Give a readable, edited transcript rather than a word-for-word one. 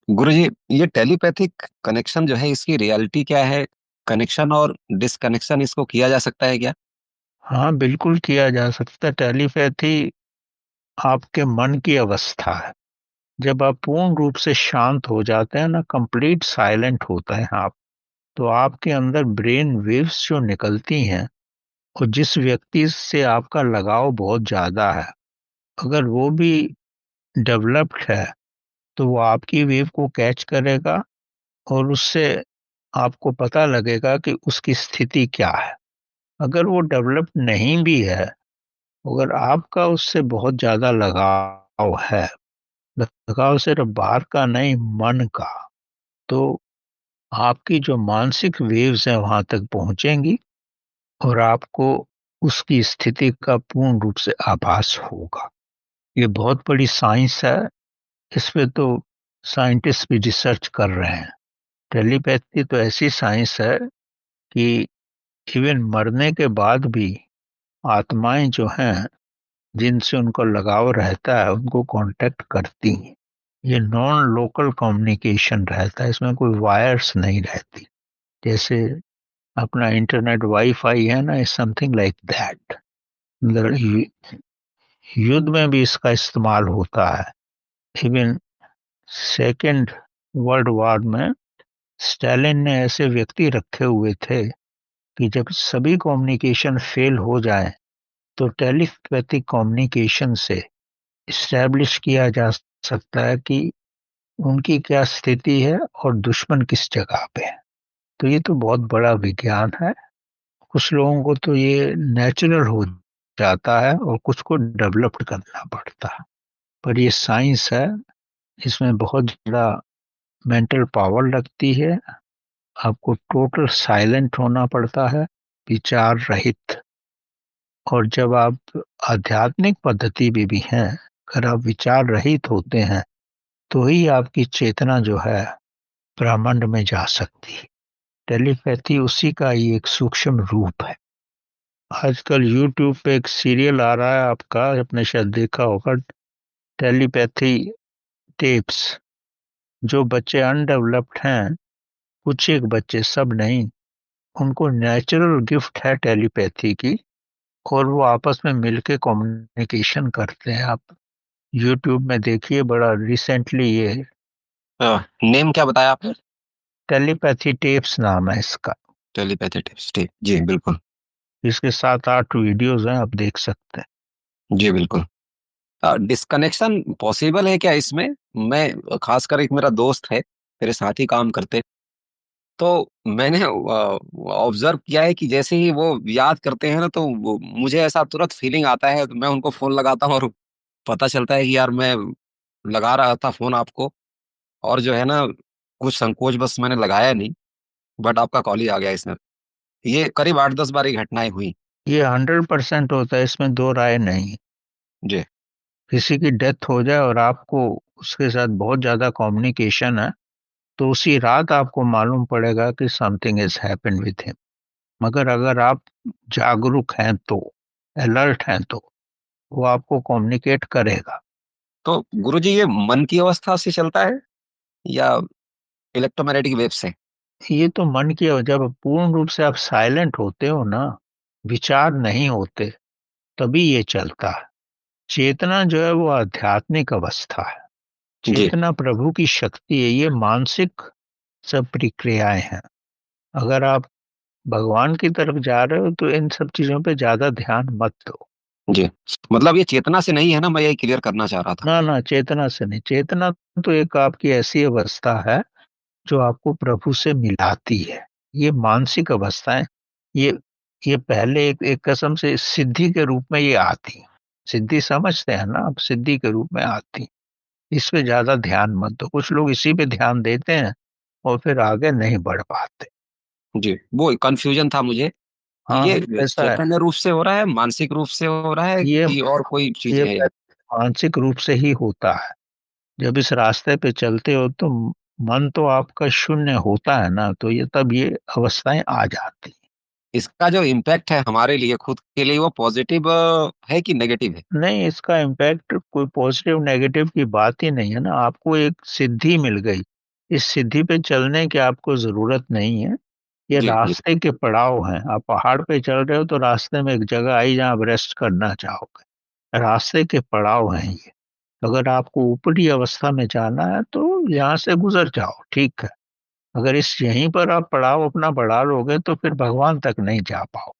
गुरुजी, ये telepathic connection जो है इसकी रियलिटी क्या है? कनेक्शन और डिसकनेक्शन इसको किया जा सकता है क्या? हाँ, बिल्कुल किया जा सकता है। टेलीपैथी आपके मन की अवस्था है। जब आप पूर्ण रूप से शांत हो जाते हैं ना, कंप्लीट साइलेंट होता है आप, तो आपके अंदर ब्रेन वेव्स जो निकलती हैं, और जिस व्यक्ति से आपका लगाव बहुत ज्यादा है, अगर वो भी डेवलप्ड है, तो वो आपकी वेव को कैच करेगा, और उससे आपको पता लगेगा कि उसकी स्थिति क्या है। अगर वो डेवलप्ड नहीं भी है, अगर आपका उससे बहुत ज्यादा लगाव है, लगाव सिर्फ बाहर का नहीं, मन का, तो आपकी जो मानसिक वेव्स हैं वहां तक पहुंचेंगी, और आपको उसकी स्थिति का पूर्ण रूप से आभास होगा। ये बहुत बड़ी साइंस है। इस पे तो साइंटिस्ट भी रिसर्च कर रहे हैं। टेलीपैथी तो ऐसी साइंस है कि इवन मरने के बाद भी आत्माएं जो हैं, जिनसे उनको लगाव रहता है, उनको कांटेक्ट करती हैं। ये नॉन लोकल कम्युनिकेशन रहता है, इसमें कोई वायर्स नहीं रहती। जैसे अपना इंटरनेट वाईफाई है ना, इज समथिंग लाइक दैट। मतलब युद्ध में भी इसका इस्तेमाल होता है। इवन सेकेंड वर्ल्ड वॉर में स्टालिन ने ऐसे व्यक्ति रखे हुए थे कि जब सभी कम्युनिकेशन फेल हो जाए, तो टेलीपैथिक कम्युनिकेशन से इस्टेब्लिश किया जा सकता है कि उनकी क्या स्थिति है और दुश्मन किस जगह पे है। तो ये तो बहुत बड़ा विज्ञान है। कुछ लोगों को तो ये नेचुरल हो जाता है, और कुछ को डेवलप्ड करना पड़ता है। पर ये साइंस है। इसमें बहुत ज़्यादा मेंटल पावर लगती है। आपको टोटल साइलेंट होना पड़ता है, विचार रहित। और जब आप आध्यात्मिक पद्धति में भी हैं, अगर आप विचार रहित होते हैं, तो ही आपकी चेतना जो है ब्रह्मांड में जा सकती है। टेलीपैथी उसी का ही एक सूक्ष्म रूप है। आजकल यूट्यूब पे एक सीरियल आ रहा है आपका, आपने शायद देखा होगा, टेलीपैथी टेप्स। जो बच्चे अनडेवलप्ड हैं, कुछ एक बच्चे, सब नहीं, उनको नेचुरल गिफ्ट है टेलीपैथी की, और वो आपस में मिलके कम्युनिकेशन करते हैं। आप यूट्यूब में देखिए, बड़ा रिसेंटली ये नेम क्या बताया आपने? टेलीपैथी टेप्स नाम है इसका। टेलीपैथी टिप्स, ठीक जी, बिल्कुल। इसके 7-8 वीडियोज हैं, आप देख सकते हैं। जी बिल्कुल। डिस्कनेक्शन पॉसिबल है क्या इसमें? मैं खासकर, एक मेरा दोस्त है, मेरे साथ ही काम करते, तो मैंने ऑब्जर्व किया है कि जैसे ही वो याद करते हैं ना, तो मुझे ऐसा तुरंत फीलिंग आता है, तो मैं उनको फोन लगाता हूँ, और पता चलता है कि यार मैं लगा रहा था फोन आपको, और जो है ना, कुछ संकोच बस मैंने लगाया नहीं, बट आपका कॉल ही आ गया इसमें। ये करीब 8-10 बार ये घटनाएं हुई। ये 100% होता है, इसमें दो राय नहीं। जी। किसी की डेथ हो जाए और आपको उसके साथ बहुत ज्यादा कम्युनिकेशन है, तो उसी रात आपको मालूम पड़ेगा कि something is happened with him. मगर अगर आप जागरूक हैं तो, अलर्ट हैं तो, वो आपको कम्युनिकेट करेगा। तो गुरुजी, ये मन की अवस्था से चलता है या इलेक्ट्रोमैग्नेटिक वेव से? ये तो मन की, जब पूर्ण रूप से आप साइलेंट होते हो ना, विचार नहीं होते, तभी ये चलता है। चेतना जो है वो आध्यात्मिक अवस्था है। जी। चेतना प्रभु की शक्ति है। ये मानसिक सब प्रक्रियाएं हैं। अगर आप भगवान की तरफ जा रहे हो, तो इन सब चीजों पे ज्यादा ध्यान मत दो। जी, मतलब ये चेतना से नहीं है ना, मैं ये क्लियर करना चाह रहा था। ना ना, चेतना से नहीं। चेतना तो एक आपकी ऐसी अवस्था है जो आपको प्रभु से मिलाती है। ये मानसिक अवस्थाएं, ये ये पहले एक कसम से सिद्धि के रूप में ये आती। सिद्धि समझते हैं ना आप, सिद्धि के रूप में आती। इस पे ज्यादा ध्यान मत दो। कुछ लोग इसी पे ध्यान देते हैं और फिर आगे नहीं बढ़ पाते। जी, वो कंफ्यूजन था मुझे कि हाँ हाँ, ये ऐसा है। चैतन्य रूप से हो रहा है, मानसिक रूप से हो रहा है, ये कि और कोई चीज ये है? मानसिक रूप से ही होता है। जब इस रास्ते पे चलते हो, तो मन तो आपका शून्य होता है ना, तो ये तब ये अवस्थाएं आ जाती। इसका जो इम्पैक्ट है हमारे लिए, खुद के लिए, वो पॉजिटिव है कि नेगेटिव है? नहीं, इसका इम्पैक्ट कोई पॉजिटिव नेगेटिव की बात ही नहीं है ना। आपको एक सिद्धि मिल गई, इस सिद्धि पे चलने की आपको जरूरत नहीं है। ये जी जी। रास्ते के पड़ाव हैं। आप पहाड़ पे चल रहे हो तो रास्ते में एक जगह आई जहाँ आप रेस्ट करना चाहोगे, रास्ते के पड़ाव हैं ये। अगर आपको ऊपरी अवस्था में जाना है तो यहाँ से गुजर जाओ, ठीक है। अगर इस यहीं पर आप पड़ाव अपना बढ़ा लोगे तो फिर भगवान तक नहीं जा पाओ।